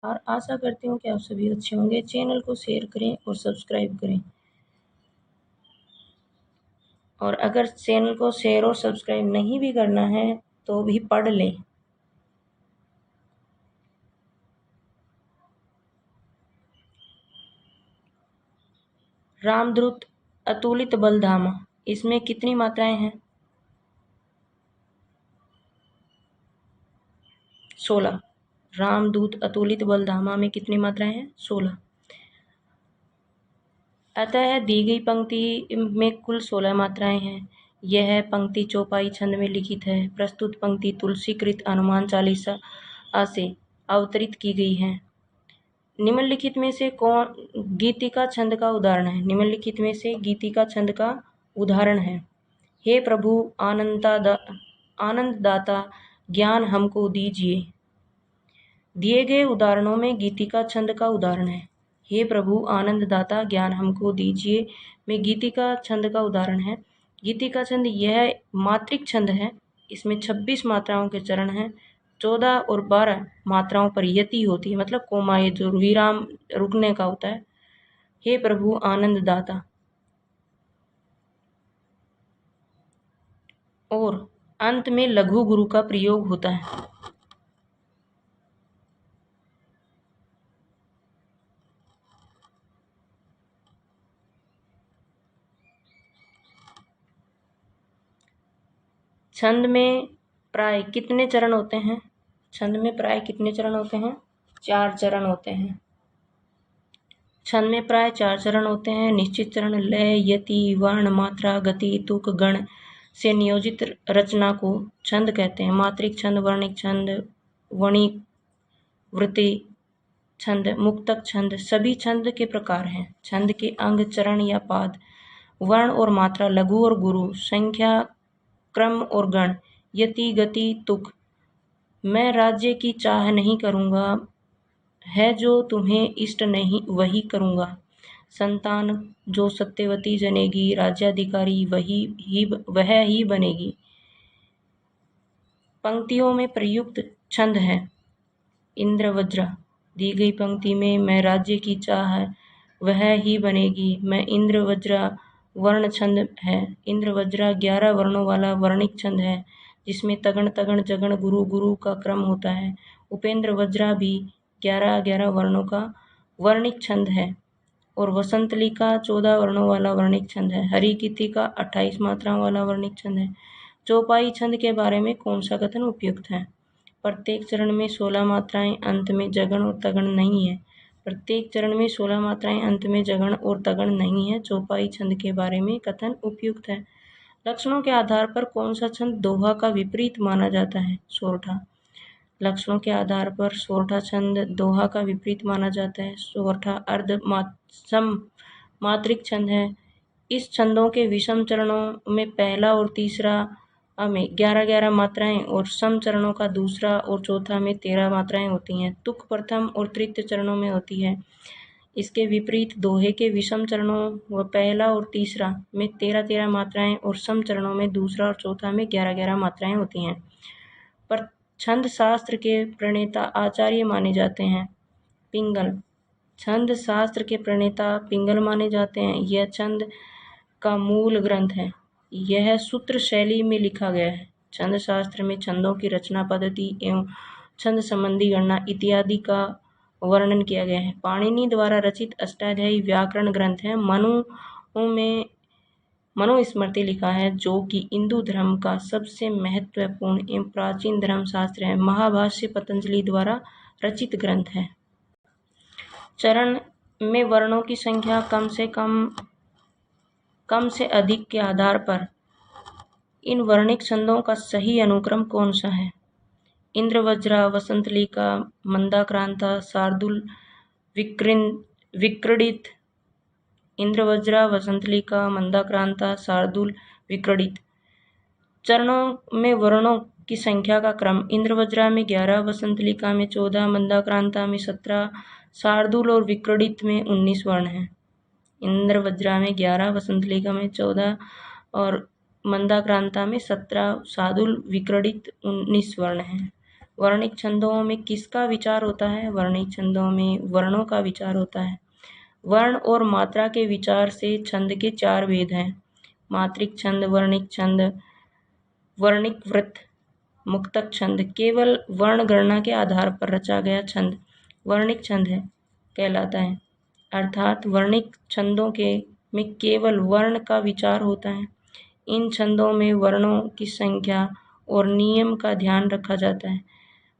और आशा करती हूँ कि आप सभी अच्छे होंगे। चैनल को शेयर करें और सब्सक्राइब करें, और अगर चैनल को शेयर और सब्सक्राइब नहीं भी करना है तो भी पढ़ लें। रामदूत अतुलित बलधामा, इसमें कितनी मात्राएं हैं? 16। रामदूत अतुलित बलधामा में कितनी मात्राएं हैं? 16। अतः दी गई पंक्ति में कुल 16 मात्राएं हैं। यह पंक्ति चौपाई छंद में लिखित है। प्रस्तुत पंक्ति तुलसीकृत हनुमान चालीसा से अवतरित की गई है। निम्नलिखित में से कौन गीतिका छंद का उदाहरण है? निम्नलिखित में से गीतिका छंद का उदाहरण है। हे प्रभु आनंददाता ज्ञान हमको दीजिए। दिए गए उदाहरणों में गीतिका छंद का उदाहरण है। हे प्रभु आनंददाता ज्ञान हमको दीजिए में गीतिका छंद का उदाहरण है। गीतिका छंद यह मात्रिक छंद है। इसमें 26 मात्राओं के चरण हैं। 14 और 12 मात्राओं पर यति होती है, मतलब कोमा, ये जो विराम रुकने का होता है। हे प्रभु आनंददाता। और अंत में लघु गुरु का प्रयोग होता है। छंद में प्राय कितने चरण होते हैं? छंद में प्राय कितने चरण होते हैं? 4 चरण होते हैं। छंद में प्राय 4 चरण होते हैं। निश्चित चरण लय, यति, वर्ण, मात्रा, गति, तुक, गण से नियोजित रचना को छंद कहते हैं। मात्रिक छंद, वर्णिक छंद, वणिक, वृत्ति छंद, मुक्तक छंद सभी छंद के प्रकार हैं। छंद के अंग, चरण या पाद, वर्ण और मात्रा, लघु और गुरु, संख्या, क्रम और गण, यति, गति, तुक। मैं राज्य की चाह नहीं करूँगा, है जो तुम्हें इष्ट नहीं वही करूँगा। संतान जो सत्यवती जनेगी, राज्याधिकारी वह ही बनेगी। पंक्तियों में प्रयुक्त छंद है। इंद्र वज्र, दी गई पंक्ति में मैं राज्य की चाह वह ही बनेगी, मैं इंद्र वज्र वर्ण छंद है। इंद्र वज्र 11 वर्णों वाला वर्णिक छंद है, जिसमें तगण, तगण, जगण, गुरु, गुरु का क्रम होता है। उपेंद्र वज्रा भी 11 वर्णों का वर्णिक छंद है। और वसंतलिका 14 वर्णों वाला वर्णिक छंद है। हरिकीतिका 28 मात्राओं वाला वर्णिक छंद है। चौपाई छंद के बारे में कौन सा कथन उपयुक्त है? प्रत्येक चरण में 16 मात्राएं, अंत में जगण और तगण नहीं है। प्रत्येक चरण में 16 मात्राएं, अंत में जगण और तगण नहीं है। चौपाई छंद के बारे में कथन उपयुक्त है। लक्षणों के आधार पर कौन सा छंद दोहा का विपरीत माना जाता है? सोरठा। लक्षणों के आधार पर सोरठा छंद दोहा का विपरीत माना जाता है। सोरठा अर्ध सम मात्रिक छंद है। इस छंदों के विषम चरणों में पहला और तीसरा में 11 मात्राएं और सम चरणों का दूसरा और चौथा में 13 मात्राएं होती हैं। तुक प्रथम और तृतीय चरणों में होती है। इसके विपरीत दोहे के विषम चरणों व पहला और तीसरा में 13 मात्राएं और सम चरणों में दूसरा और चौथा में 11 मात्राएं होती हैं। पर छंद शास्त्र के प्रणेता आचार्य माने जाते हैं पिंगल। छंद शास्त्र के प्रणेता पिंगल माने जाते हैं। यह छंद का मूल ग्रंथ है। यह सूत्र शैली में लिखा गया है। छंद शास्त्र में छंदों की रचना पद्धति एवं छंद संबंधी गणना इत्यादि का वर्णन किया गया है। पाणिनि द्वारा रचित अष्टाध्यायी व्याकरण ग्रंथ है। मनुस्मृति लिखा है, जो कि हिंदू धर्म का सबसे महत्वपूर्ण एवं प्राचीन धर्म शास्त्र है। महाभाष्य पतंजलि द्वारा रचित ग्रंथ है। चरण में वर्णों की संख्या कम से अधिक के आधार पर इन वर्णिक छंदों का सही अनुक्रम कौन सा है? इंद्रवज्रा, वसंतलिका, मंदाक्रांता, शार्दूल, विक्रीडित। इंद्रवज्रा, वसंतलिका, मंदाक्रांता, शार्दूल, विक्रीडित। चरणों में वर्णों की संख्या का क्रम इंद्रवज्रा में 11, वसंतलिका में 14, मंदाक्रांता में 17, शार्दूल और विक्रीडित में 19 वर्ण हैं। इंद्रवज्रा में 11, वसंतलिका में 14 और मंदाक्रांता में 17, शार्दूल, विक्रीडित 19 वर्ण हैं। वर्णिक छंदों में किसका विचार होता है? वर्णिक छंदों में वर्णों का विचार होता है। वर्ण और मात्रा के विचार से छंद के 4 भेद हैं। मात्रिक छंद, वर्णिक छंद, वर्णिक वृत्त, मुक्तक छंद। केवल वर्ण गणना के आधार पर रचा गया छंद वर्णिक छंद कहलाता है। अर्थात वर्णिक छंदों में केवल वर्ण का विचार होता है। इन छंदों में वर्णों की संख्या और नियम का ध्यान रखा जाता है।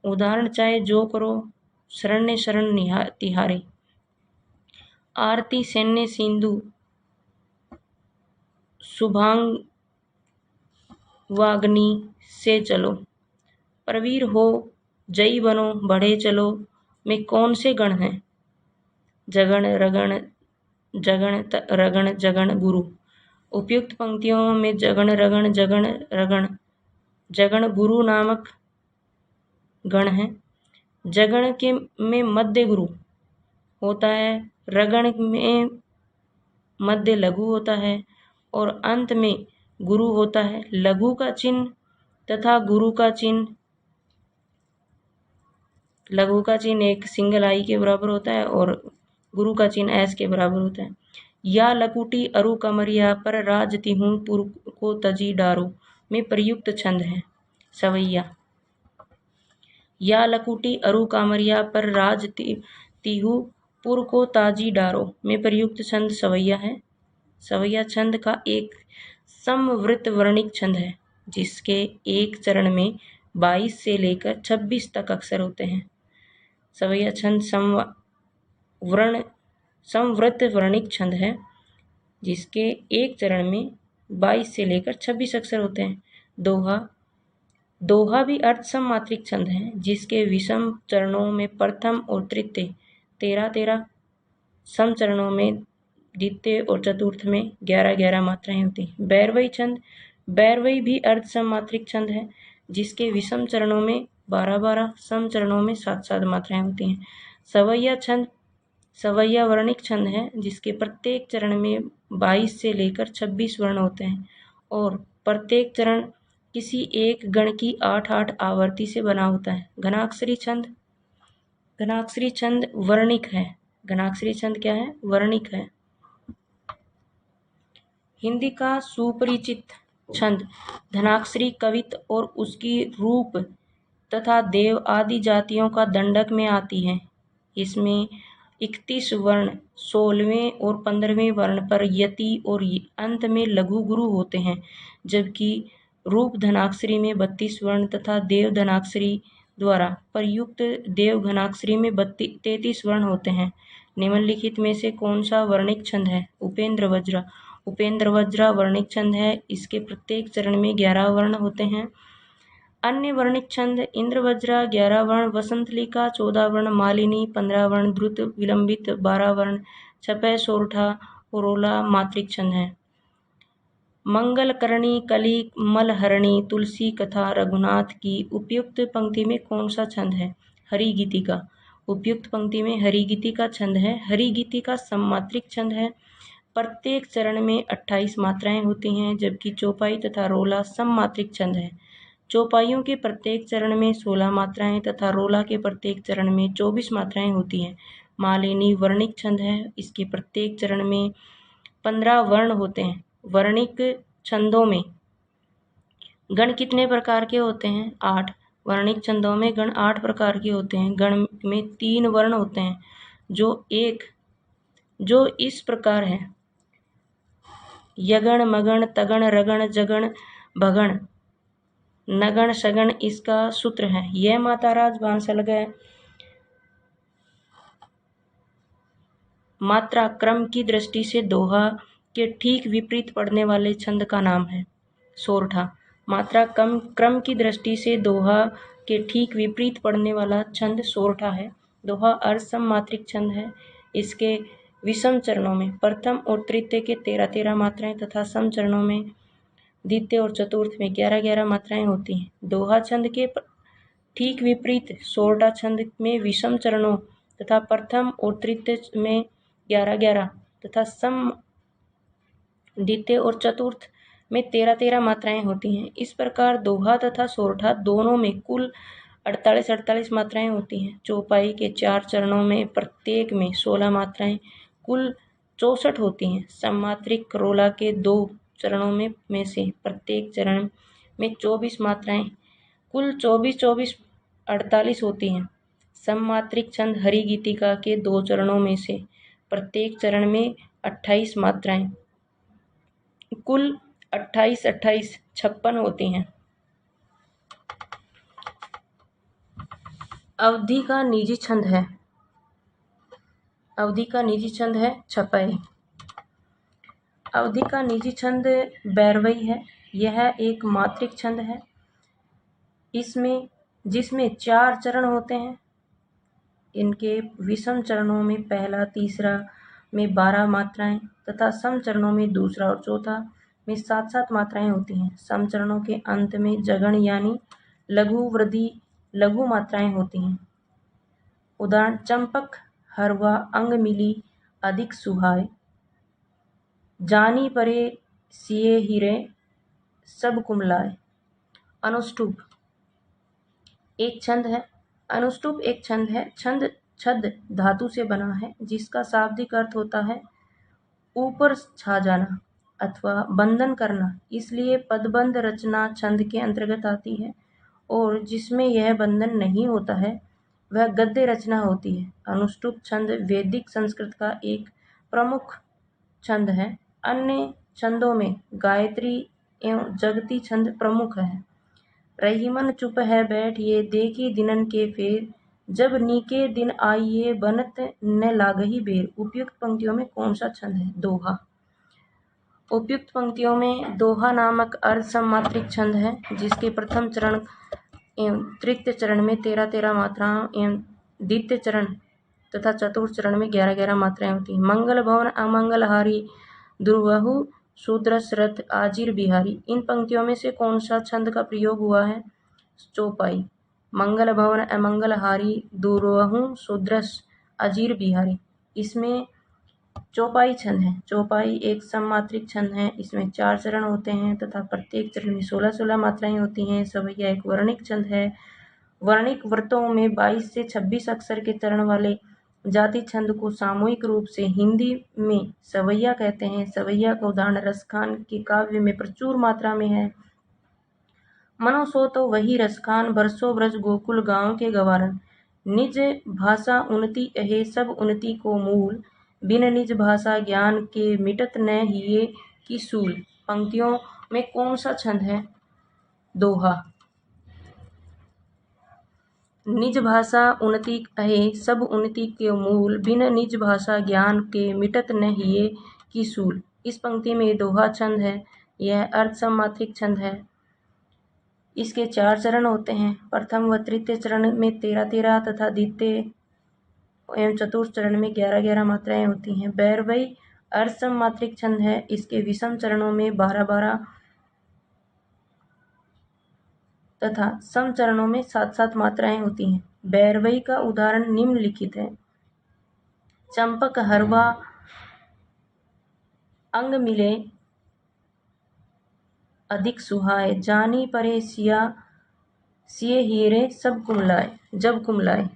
उदाहरण चाहे जो करो, शरण्य शरण तिहारे, आरती सैन्य सिंधु, शुभांग वाग्नि से चलो, प्रवीर हो जयी बनो बढ़े चलो में कौन से गण हैं? जगण, रगण, जगण, रगण, जगण, गुरु। उपयुक्त पंक्तियों में जगण, रगण, जगण, रगण, जगण, गुरु नामक गण है। जगण के में मध्य गुरु होता है, रगण में मध्य लघु होता है और अंत में गुरु होता है। लघु का चिन्ह तथा गुरु का चिन्ह, लघु का चिन्ह एक सिंगल आई के बराबर होता है और गुरु का चिन्ह एस के बराबर होता है। या लकुटी अरु कमरिया पर राज तिहूं पुर को तजी डारो में प्रयुक्त छंद है सवैया। या लकुटी अरु कामरिया पर राज तिहु पुर को ताजी डारो में प्रयुक्त छंद सवैया है। सवैया छंद का एक समवृत्त वर्णिक छंद है जिसके एक चरण में 22 से लेकर 26 तक अक्षर होते हैं। सवैया छंद समवृत्त वर्णिक छंद है जिसके एक चरण में 22 से लेकर 26 अक्षर होते हैं। दोहा, दोहा भी अर्थ सममात्रिक छंद है जिसके विषम चरणों में प्रथम और तृतीय 13-13, सम चरणों में द्वितीय और चतुर्थ में 11-11 मात्राएं होती हैं। बैरवई छंद, बैरवई भी अर्ध सममात्रिक छंद है जिसके विषम चरणों में 12-12, सम चरणों में 7-7 मात्राएं होती हैं। सवैया छंद, सवैया वर्णिक छंद है जिसके प्रत्येक चरण में 22 से लेकर 26 वर्ण होते हैं और प्रत्येक चरण किसी एक गण की 8-8 आवर्ती से बना होता है। घनाक्षरी छंद, घनाक्षरी छंद वर्णिक है। घनाक्षरी छंद क्या है? वर्णिक है। हिंदी का सुपरिचित छंद धनाक्षरी कवित और उसकी रूप तथा देव आदि जातियों का दंडक में आती है। इसमें 31 वर्ण 16वें और 15वें वर्ण पर यति और अंत में लघु गुरु होते हैं, जबकि रूप धनाक्षरी में 32 वर्ण तथा देव धनाक्षरी द्वारा प्रयुक्त देव घनाक्षरी में 33 वर्ण होते हैं। निम्नलिखित में से कौन सा वर्णिक छंद है? उपेंद्र वज्रा। उपेंद्र वज्रा वर्णिक छंद है। इसके प्रत्येक चरण में 11 वर्ण होते हैं। अन्य वर्णिक छंद इंद्रवज्रा 11 वर्ण, वसंतलिका 14 वर्ण, मालिनी 15 वर्ण, द्रुत विलंबित 12 वर्ण, छपय सोरठा रोला मात्रिक छंद है। मंगलकरणी कली मलहरणी तुलसी कथा रघुनाथ की उपयुक्त पंक्ति में कौन सा छंद है? हरिगीतिका। उपयुक्त पंक्ति में हरिगीतिका छंद है। हरिगीतिका सममात्रिक छंद है। प्रत्येक चरण में 28 मात्राएं होती हैं, जबकि चौपाई तथा रोला सममात्रिक छंद है। चौपाइयों के प्रत्येक चरण में 16 मात्राएं तथा रोला के प्रत्येक चरण में 24 मात्राएं होती हैं। मालिनी वर्णिक छंद है। इसके प्रत्येक चरण में 15 वर्ण होते हैं। वर्णिक छंदों में गण कितने प्रकार के होते हैं? 8। वर्णिक छंदों में गण 8 प्रकार के होते हैं। गण में 3 वर्ण होते हैं जो इस प्रकार है: यगण, मगण, तगण, रगण, जगण, भगण, नगण, सगण। इसका सूत्र है: यह माता राज बांसल गए। मात्रा क्रम की दृष्टि से दोहा के ठीक विपरीत पड़ने वाले छंद का नाम है सोरठा। मात्रा क्रम की दृष्टि से दोहा के ठीक विपरीत पड़ने वाला छंद सोरठा है। दोहा अर्ध सममात्रिक छंद है। इसके विषम चरणों में प्रथम और तृतीय के 13-13 मात्राएं तथा सम चरणों में द्वितीय और चतुर्थ में 11-11 मात्राएं होती हैं। दोहा छंद के ठीक विपरीत सोरठा छंद में विषम चरणों तथा प्रथम और तृतीय में 11-11 तथा सम द्वितीय और चतुर्थ में 13-13 मात्राएं होती हैं। इस प्रकार दोहा तथा सोरठा दोनों में कुल 48 मात्राएं होती हैं। चौपाई के 4 चरणों में प्रत्येक में 16 मात्राएं, कुल 64 होती हैं। सममात्रिक रोला के 2 चरणों में से प्रत्येक चरण में 24 मात्राएं, कुल 24 48 होती हैं। सममात्रिक छंद हरि गीतिका के 2 चरणों में से प्रत्येक चरण में 28 मात्राएं, कुल 28 56 होती हैं। अवधि का निजी छंद है। अवधि का निजी छंद है छपय। अवधि का निजी छंद बैरवई है। यह एक मात्रिक छंद है जिसमें 4 चरण होते हैं। इनके विषम चरणों में पहला तीसरा में 12 मात्राएं तथा सम चरणों में दूसरा और चौथा में 7 मात्राएं होती हैं। सम चरणों के अंत में जगण यानी लघु वृद्धि लघु मात्राएं होती हैं। उदाहरण चंपक हरवा अंग मिली अधिक सुहाय, जानी परे सिए हीरे सब कुमलाए। अनुष्टुप एक छंद है। अनुष्टुप एक छंद है। छद धातु से बना है जिसका शाब्दिक अर्थ होता है ऊपर छा जाना अथवा बंधन करना, इसलिए पदबंध रचना छंद के अंतर्गत आती है। और जिसमें यह बंधन नहीं होता है वह गद्य रचना होती है। अनुष्टुप छंद वैदिक संस्कृत का एक प्रमुख छंद है। अन्य छंदों में गायत्री एवं जगती छंद प्रमुख है। रहीमन चुप है बैठिए देखी दिनन के फेर, जब नीके दिन आइए बनत न लागही बेर। उपयुक्त पंक्तियों में कौन सा छंद है? दोहा। उपयुक्त पंक्तियों में दोहा नामक अर्ध सममात्रिक छंद है जिसके प्रथम चरण एवं तृतीय चरण में 13 मात्राएं एवं द्वितीय चरण तथा चतुर्थ चरण में 11 मात्राएं होती हैं। मंगल भवन अमंगलहारी दुर्वहु शूद्रस रथ आजिर बिहारी। इन पंक्तियों में से कौन सा छंद का प्रयोग हुआ है? चौपाई। मंगल भवन अमंगलहारी दुर्वहु शूद्रस अजीर बिहारी, इसमें चौपाई छंद है। चौपाई एक सममात्रिक छंद है। इसमें 4 चरण होते हैं तथा प्रत्येक चरण में 16 मात्राएं होती हैं। सवैया एक वर्णिक छंद है। वर्णिक वृत्तों में 22 से 26 अक्षर के चरण वाले जाति छंद को सामूहिक रूप से हिंदी में सवैया कहते हैं। सवैया का उदाहरण रसखान के काव्य में प्रचुर मात्रा में है। मनो सो तो वही रसखान, बरसो ब्रज गोकुल गांव के गवारन। निज भाषा उन्नति अहे सब उन्नति को मूल, बिन निज भाषा ज्ञान के मिटत न हिये की सूल। पंक्तियों में कौन सा छंद है? दोहा। निज भाषा उन्नति अहे सब उन्नति के मूल, बिन निज भाषा ज्ञान के मिटत न हिये की सूल। इस पंक्ति में दोहा छंद है। यह अर्ध सममात्रिक छंद है। इसके 4 चरण होते हैं। प्रथम व तृतीय चरण में 13 तथा द्वितीय एवं चतुर्थ चरण में 11 मात्राएं होती हैं। बैरवई अर्ध सममात्रिक छंद है। इसके विषम चरणों में 12 तथा सम चरणों में 7 मात्राएं होती हैं। बैरवई का उदाहरण निम्नलिखित है। चंपक हरवा अंग मिले अधिक सुहाए, जानी परे सिए हीरे सब कुमलाए जब कुमलाए।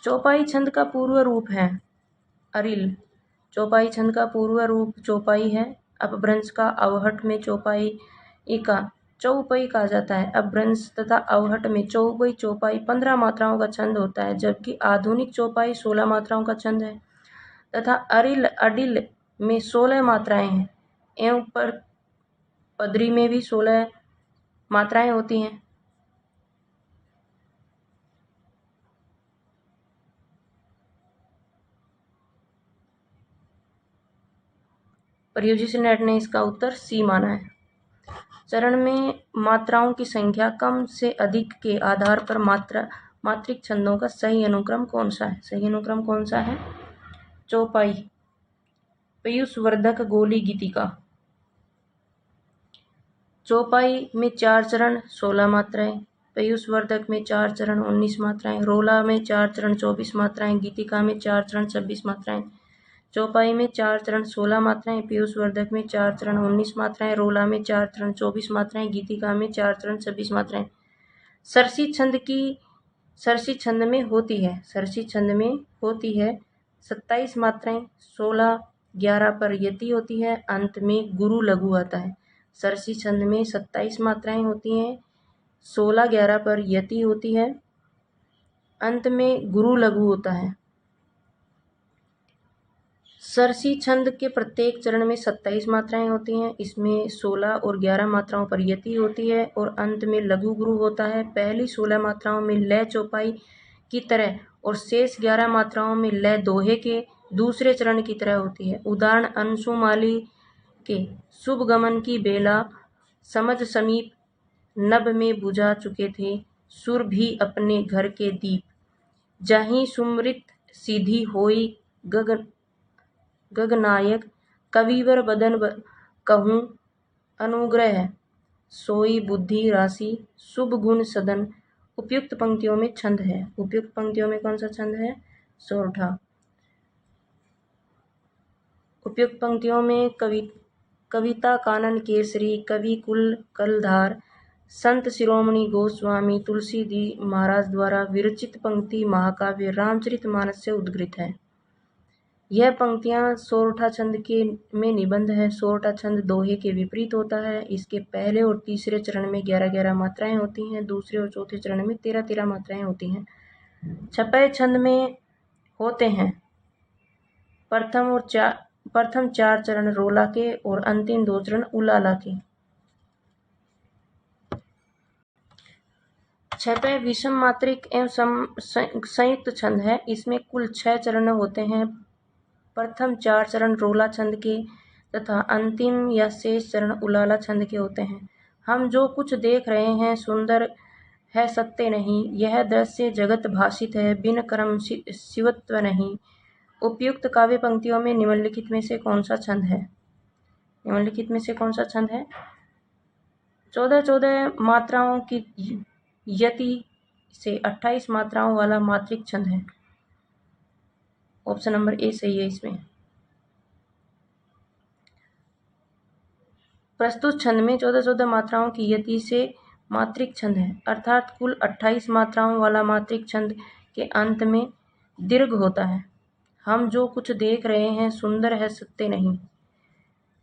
चौपाई छंद का पूर्व रूप है अरिल। चौपाई छंद का पूर्व रूप चौपाई है। अपभ्रंश का अवहट में चौपाई का चौपाई कहा जाता है। अपभ्रंश तथा अवहट में चौपाई 15 मात्राओं का छंद होता है, जबकि आधुनिक चौपाई 16 मात्राओं का छंद है तथा अरिल अडिल में 16 मात्राएं हैं एवं पदरी में भी 16 मात्राएं होती हैं। यूजीसी नेट ने इसका उत्तर सी माना है। चरण में मात्राओं की संख्या कम से अधिक के आधार पर मात्रिक छंदों का सही अनुक्रम कौन सा है? सही अनुक्रम कौन सा है? चौपाई, पीयूषवर्धक गोली गीतिका। चौपाई में 4 चरण 16 मात्राएं, पीयूषवर्धक में 4 चरण 19 मात्राएं, रोला में 4 चरण 24 मात्राएं, गीतिका में 4 चरण 26 मात्राएं। चौपाई में 4 चरण 16 मात्राएं, पीयूषवर्धक में 4 चरण 19 मात्राएं, रोला में 4 चरण 24 मात्राएं, गीतिका में 4 चरण 26 मात्राएं। सरसी छंद में होती है 27 मात्राएं, 16-11 पर यति होती है, अंत में गुरु लघु आता है। सरसी छंद में 27 मात्राएं होती हैं, 16-11 पर यति होती है, अंत में गुरु लघु होता है। सरसी छंद के प्रत्येक चरण में 27 मात्राएं होती हैं। इसमें 16 और 11 मात्राओं पर यति होती है और अंत में लघु गुरु होता है। पहली 16 मात्राओं में लय चौपाई की तरह और शेष 11 मात्राओं में लय दोहे के दूसरे चरण की तरह होती है। उदाहरण अंशुमाली के शुभ गमन की बेला समझ समीप नभ में बुझा चुके थे सुर भी अपने घर के दीप, जहीं सुमृत सीधी होई गगनायक, कविवर बदन कहूँ अनुग्रह, सोई बुद्धि राशि, शुभ गुण सदन। उपयुक्त पंक्तियों में छंद है। उपयुक्त पंक्तियों में कौन सा छंद है? सोरठा। उपयुक्त पंक्तियों में कविता कानन केसरी, कवि कुल कलधार, संत शिरोमणि गोस्वामी तुलसी महाराज द्वारा विरचित पंक्ति महाकाव्य रामचरितमानस से उद्गृत है। यह पंक्तियां सोरठा छंद में निबंध है। सोरठा छंद दोहे के विपरीत होता है। इसके पहले और तीसरे चरण में 11-11 मात्राएं होती हैं, दूसरे और चौथे चरण में 13-13 मात्राएं होती हैं। छपे छंद में होते हैं प्रथम 4 चरण रोला के और अंतिम 2 चरण उलाला के। छपे विषम मात्रिक एवं संयुक्त छंद है। इसमें कुल 6 चरण होते हैं। प्रथम 4 चरण रोला छंद के तथा अंतिम या शेष चरण उलाला छंद के होते हैं। हम जो कुछ देख रहे हैं सुंदर है सत्य नहीं, यह दृश्य जगत भाषित है, बिन कर्म शिवत्व नहीं। उपयुक्त काव्य पंक्तियों में निम्नलिखित में से कौन सा छंद है? निम्नलिखित में से कौन सा छंद है? 14 मात्राओं की यति से 28 मात्राओं वाला मात्रिक छंद है। ऑप्शन नंबर ए सही है इसमें। प्रस्तुत छंद में 14 मात्राओं की यति से मात्रिक छंद है, अर्थात कुल 28 मात्राओं वाला मात्रिक छंद के अंत में दीर्घ होता है। हम जो कुछ देख रहे हैं सुंदर है सत्य नहीं,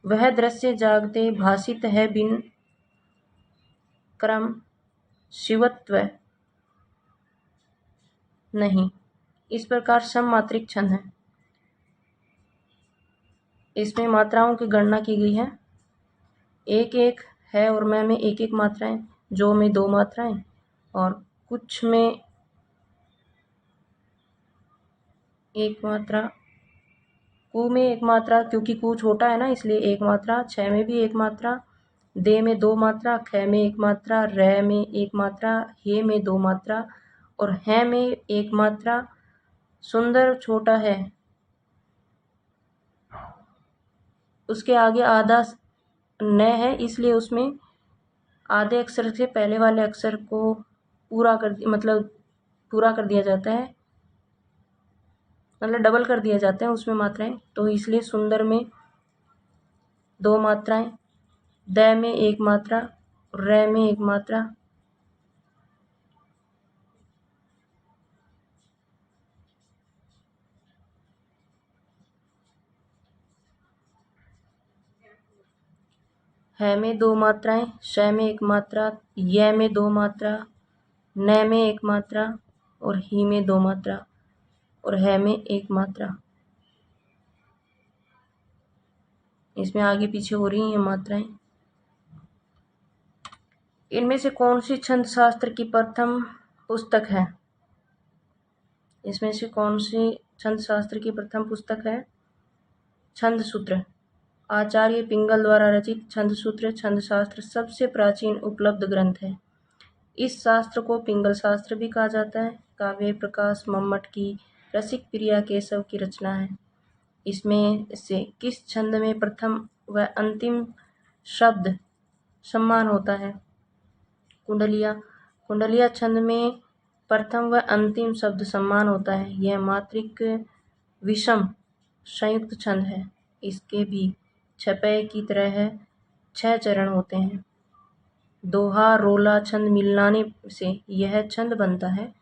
वह दृश्य जागते भाषित है, बिन क्रम शिवत्व नहीं। इस प्रकार सम मात्रिक छंद है। इसमें मात्राओं की गणना की गई है। 1-1 है और मैं में 1-1 मात्राएं, जो में 2 मात्राएं और कुछ में 1 मात्रा, कु में 1 मात्रा, क्योंकि कु छोटा है ना इसलिए 1 मात्रा, 6 में भी 1 मात्रा, दे में 2 मात्रा, ख में 1 मात्रा, र में 1 मात्रा, हे में 2 मात्रा और है में 1 मात्रा। सुंदर छोटा है, उसके आगे आधा न है, इसलिए उसमें आधे अक्षर से पहले वाले अक्षर को पूरा कर दिया जाता है, मतलब डबल कर दिया जाता है उसमें मात्राएं। तो इसलिए सुंदर में 2 मात्राएं, द में 1 मात्रा, र में 1 मात्रा, है में 2 मात्राएं, श में 1 मात्रा, य में 2 मात्रा, न में 1 मात्रा और ही में 2 मात्रा और है में 1 मात्रा। इसमें आगे पीछे हो रही हैं मात्राएं। इनमें से कौन सी छंद शास्त्र की प्रथम पुस्तक है? इसमें से कौन सी छंद शास्त्र की प्रथम पुस्तक है? छंद सूत्र। आचार्य पिंगल द्वारा रचित छंद सूत्र छंद शास्त्र सबसे प्राचीन उपलब्ध ग्रंथ है। इस शास्त्र को पिंगल शास्त्र भी कहा जाता है। काव्य प्रकाश मम्मट की रसिक प्रिया केशव की रचना है। इसमें से किस छंद में प्रथम व अंतिम शब्द सम्मान होता है? कुंडलिया छंद में प्रथम व अंतिम शब्द सम्मान होता है। यह मात्रिक विषम संयुक्त छंद है। इसके भी छपे की तरह 6 चरण होते हैं। दोहा रोला छंद मिलाने से यह छंद बनता है।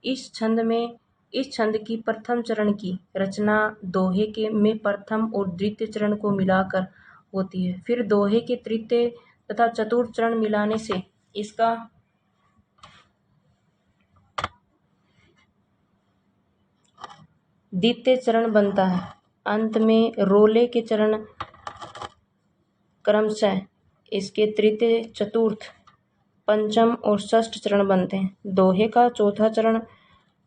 इस छंद की प्रथम चरण की रचना दोहे के में प्रथम और द्वितीय चरण को मिलाकर होती है। फिर दोहे के तृतीय तथा चतुर्थ चरण मिलाने से इसका द्वितीय चरण बनता है। अंत में रोले के चरण क्रमशः इसके तृतीय, चतुर्थ, पंचम और षष्ठ चरण बनते हैं। दोहे का चौथा चरण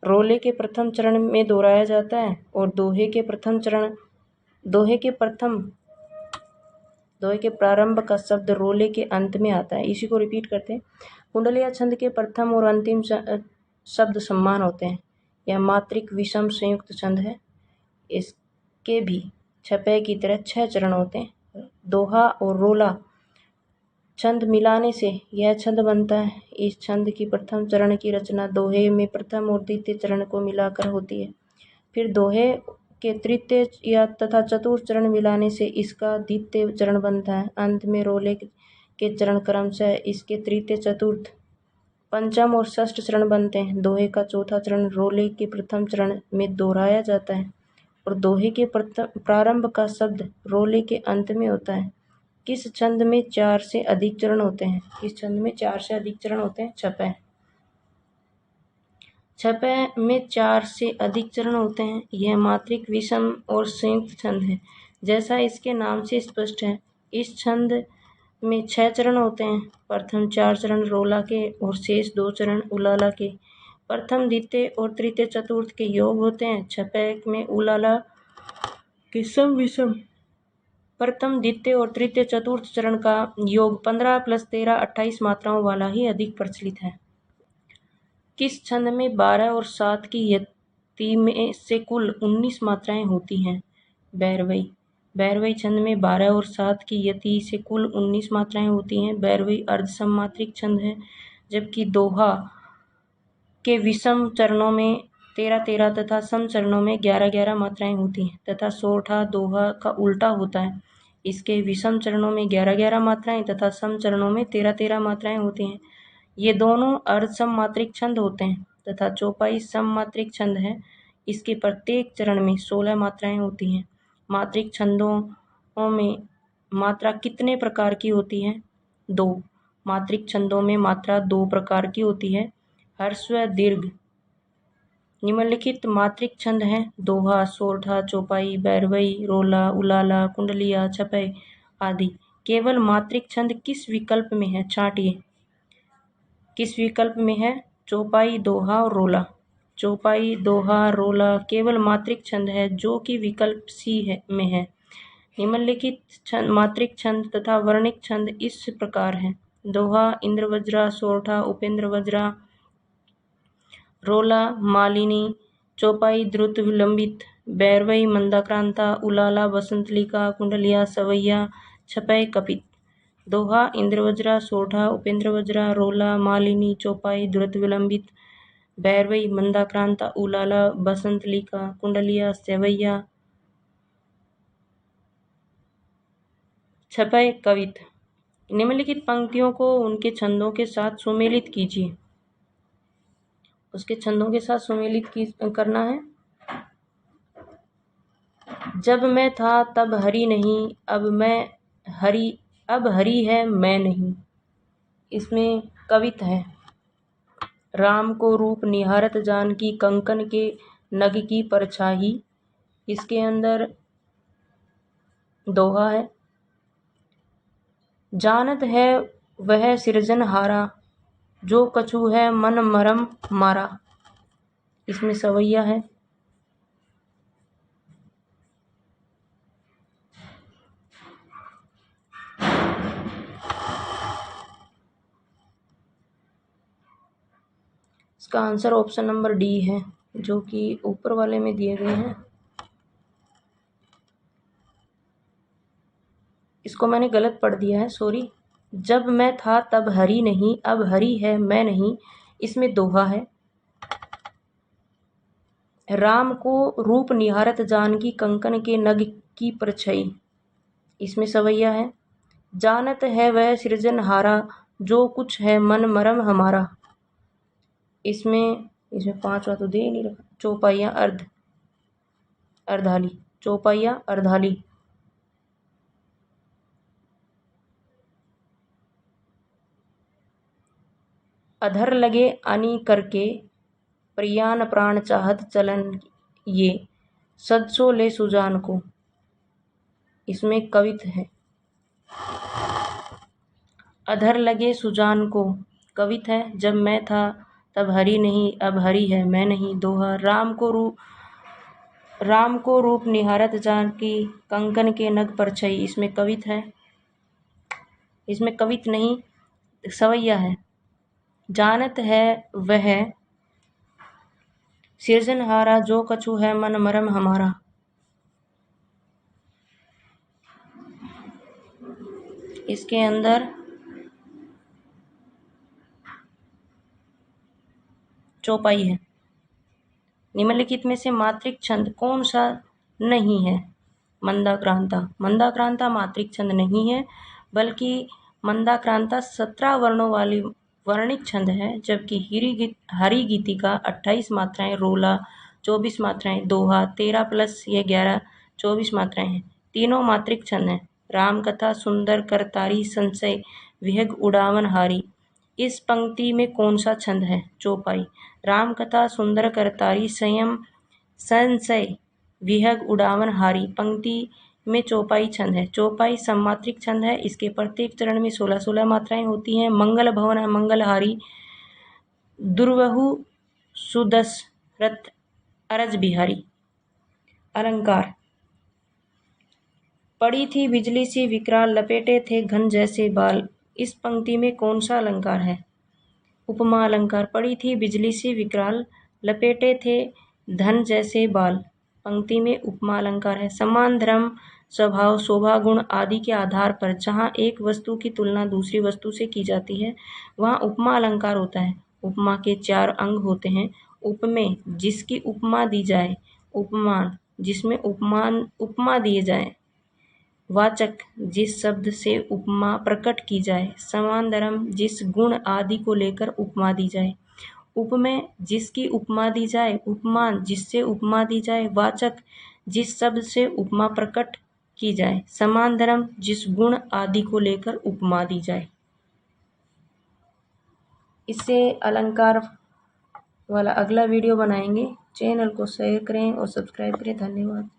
रोले के प्रथम चरण में दोहराया जाता है और दोहे के प्रारंभ का शब्द रोले के अंत में आता है। इसी को रिपीट करते हैं। कुंडलिया छंद के प्रथम और अंतिम शब्द समान होते हैं। यह मात्रिक विषम संयुक्त छंद है। इसके भी छपे की तरह 6 चरण होते हैं। दोहा और रोला छंद मिलाने से यह छंद बनता है। इस छंद की प्रथम चरण की रचना दोहे में प्रथम और द्वितीय चरण को मिलाकर होती है। फिर दोहे के तृतीय या तथा चतुर्थ चरण मिलाने से इसका द्वितीय चरण बनता है। अंत में रोले के चरण क्रमशः इसके तृतीय, चतुर्थ, पंचम और षष्ठ चरण बनते हैं। दोहे का चौथा चरण रोले के प्रथम चरण में दोहराया जाता है और दोहे के प्रारंभ का शब्द रोले के अंत में होता है। किस छंद में 4 से अधिक चरण होते हैं? इस छंद में 4 से अधिक चरण होते हैं। छपे में 4 से अधिक चरण होते हैं। यह मात्रिक, विषम और संयुक्त छंद है, जैसा इसके नाम से स्पष्ट है। इस छंद में 6 चरण होते हैं। प्रथम 4 चरण रोला के और शेष 2 चरण उलाला के। प्रथम, द्वितीय और तृतीय, चतुर्थ के योग होते हैं। छपे में उलाला के सम विषम प्रथम, द्वितीय और तृतीय, चतुर्थ चरण का योग 15 + 13 28 मात्राओं वाला ही अधिक प्रचलित है। किस छंद में 12 और 7 की यति में से कुल 19 मात्राएं होती हैं? भैरवई। भैरवई छंद में 12 और 7 की यति से कुल 19 मात्राएं होती हैं। भैरवई अर्धसममात्रिक छंद है, जबकि दोहा के विषम चरणों में 13-13 तथा सम चरणों में 11-11 मात्राएं होती हैं तथा सोरठा दोहा का उल्टा होता है। इसके विषम चरणों में 11-11 मात्राएं तथा सम चरणों में 13-13 मात्राएं होती हैं। ये दोनों अर्धसममात्रिक छंद होते हैं तथा चौपाई सममात्रिक छंद है। इसके प्रत्येक चरण में 16 मात्राएं होती हैं। मात्रिक छंदों में मात्रा कितने प्रकार की होती है? 2। मात्रिक छंदों में मात्रा 2 प्रकार की होती है, ह्रस्व, दीर्घ। निम्नलिखित मात्रिक छंद हैं: दोहा, सोरठा, चौपाई, भैरवई, रोला, उलाला, कुंडलिया, छपै आदि। केवल मात्रिक छंद किस विकल्प में है? छांटिए। किस विकल्प में है? चौपाई, दोहा और रोला। चौपाई, दोहा, रोला केवल मात्रिक छंद है जो कि विकल्प सी में है। निम्नलिखित मात्रिक छंद तथा वर्णिक छंद इस प्रकार हैं: दोहा इंद्रवज्रा, सोरठा उपेंद्रवज्रा, रोला मालिनी, चौपाई द्रुत विलंबित, भैरवई मंदाक्रांता, उलाला बसंतलिका, कुंडलिया सवैया, छपै कपित। दोहा इंद्रवज्रा, सोरठा उपेंद्रवज्रा, रोला मालिनी, चौपाई द्रुत विलंबित, भैरवई मंदाक्रांता, उलाला बसंतलिका, कुंडलिया सवैया, छपै कवित। निम्नलिखित पंक्तियों को उनके छंदों के साथ सुमेलित कीजिए। उसके छंदों के साथ सुमेलित करना है। जब मैं था तब हरि नहीं, अब हरि है मैं नहीं। इसमें कवित है: राम को रूप निहारत जानकी, कंकन के नग की परछाई। इसके अंदर दोहा है: जानत है वह सृजनहारा, जो कछु है मन मरम मारा। इसमें सवैया है। इसका आंसर ऑप्शन नंबर डी है, जो कि ऊपर वाले में दिए गए हैं। इसको मैंने गलत पढ़ दिया है, सॉरी। जब मैं था तब हरि नहीं, अब हरि है मैं नहीं। इसमें दोहा है: राम को रूप निहारत जानकी, कंकन के नग की परछाई। इसमें सवैया है: जानत है वह सृजनहारा, जो कुछ है मन मरम हमारा। इसमें पांचवा तो दे ही नहीं रखा। चौपाइया अर्धाली, चौपाइया अर्धाली। अधर लगे आनी करके, प्रियान प्राण चाहत चलन ये, सदसो ले सुजान को। इसमें कवित है। अधर लगे सुजान को कवित है। जब मैं था तब हरि नहीं, अब हरि है मैं नहीं। दोहा, राम को रूप निहारत जानकी, कंकन के नग पर छई। इसमें कवित है। इसमें कवित नहीं, सवैया है। जानत है वह सिरजनहारा, जो कछु है मन मरम हमारा। इसके अंदर चौपाई है। निम्नलिखित में से मात्रिक छंद कौन सा नहीं है? मंदाक्रांता। मंदाक्रांता मात्रिक छंद नहीं है, बल्कि मंदाक्रांता 17 वर्णों वाली वर्णिक छंद है, जबकि हरि गीतिका 28 मात्राएं, रोला 24 मात्राएं, दोहा 13 प्लस ये 11 24 मात्राएं हैं। तीनों मात्रिक छंद हैं। रामकथा, सुंदर करतारी, संशय, विहग उड़ावन हारी। इस पंक्ति में कौन सा छंद है? चौपाई। रामकथा, सुंदर करतारी, संयम, संशय, विहग उड़ावन हारी पंक्ति में चौपाई छंद है। चौपाई सम्मात्रिक छंद है। इसके प्रत्येक चरण में 16-16 मात्राएं होती हैं। मंगल भवन है मंगलहारी, दुर्वहु सुदशरथ अरज बिहारी। अलंकार। पड़ी थी बिजली सी विकराल, लपेटे थे घन जैसे बाल। इस पंक्ति में कौन सा अलंकार है? उपमा अलंकार। पड़ी थी बिजली सी विकराल, लपेटे थे धन जैसे बाल। पंक्ति में उपमा अलंकार है। समान धर्म, स्वभाव, शोभा, गुण आदि के आधार पर जहाँ एक वस्तु की तुलना दूसरी वस्तु से की जाती है, वहाँ उपमा अलंकार होता है। उपमा के 4 अंग होते हैं। उपमेय, जिसकी उपमा दी जाए। उपमान, जिसमें उपमा दिए जाए। वाचक, जिस शब्द से उपमा प्रकट की जाए। समानधर्म, जिस गुण आदि को लेकर उपमा दी जाए। उपमेय, जिसकी उपमा दी जाए। उपमान, जिससे उपमा दी जाए। वाचक, जिस शब्द से उपमा प्रकट की जाए। समानधर्म, जिस गुण आदि को लेकर उपमा दी जाए। इससे अलंकार वाला अगला वीडियो बनाएंगे। चैनल को शेयर करें और सब्सक्राइब करें। धन्यवाद।